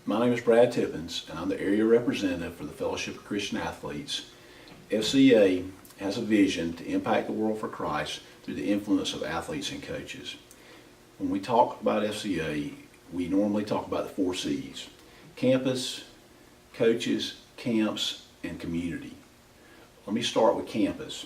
My name is Brad Tippins, and I'm the area representative for the Fellowship of Christian Athletes. FCA has a vision to impact the world for Christ through the influence of athletes and coaches. When we talk about FCA, we normally talk about the 4 C's: campus, coaches, camps, and community. Let me start with campus.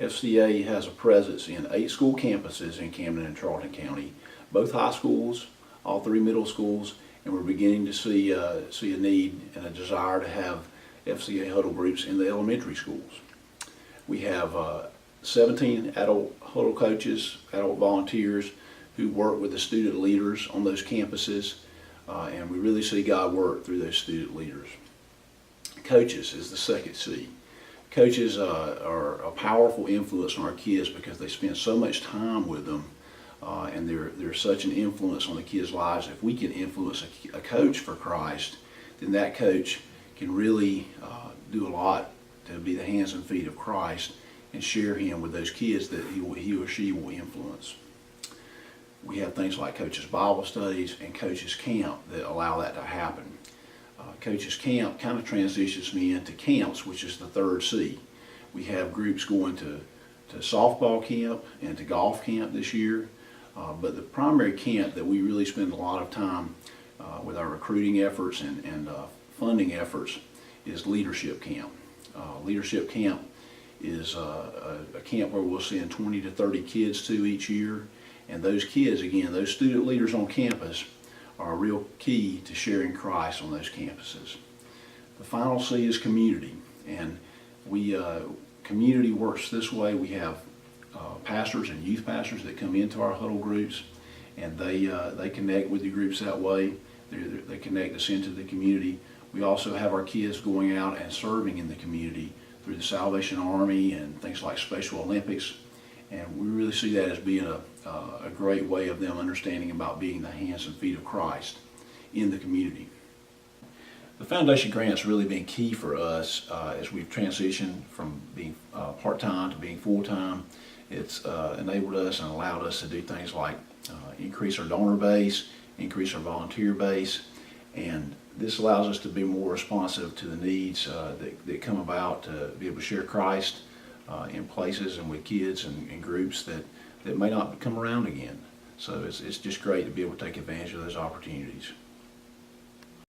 FCA has a presence in 8 school campuses in Camden and Charlton County, both high schools, all 3 middle schools, and we're beginning to see a need and a desire to have FCA huddle groups in the elementary schools. We have 17 adult huddle coaches, adult volunteers who work with the student leaders on those campuses, and we really see God work through those student leaders. Coaches is the second C. Coaches are a powerful influence on our kids because they spend so much time with them, and they're such an influence on the kids' lives. If we can influence a coach for Christ, then that coach can really do a lot to be the hands and feet of Christ and share Him with those kids that he or she will influence. We have things like Coaches Bible Studies and Coaches Camp that allow that to happen. Coaches Camp kind of transitions me into camps, which is the third C. We have groups going to softball camp and to golf camp this year, but the primary camp that we really spend a lot of time with our recruiting efforts and funding efforts is Leadership Camp. Leadership Camp is a camp where we'll send 20 to 30 kids to each year, and those kids, again, those student leaders on campus, are a real key to sharing Christ on those campuses. The final C is community, and community works this way. We have pastors and youth pastors that come into our huddle groups, and they connect with the groups that way. They connect us into the community. We also have our kids going out and serving in the community through the Salvation Army and things like Special Olympics, and we really see that as being a great way of them understanding about being the hands and feet of Christ in the community. The foundation grant's really been key for us as we've transitioned from being part-time to being full-time. It's enabled us and allowed us to do things like increase our donor base, increase our volunteer base, and this allows us to be more responsive to the needs that come about to be able to share Christ in places and with kids and groups that may not come around again. So it's just great to be able to take advantage of those opportunities.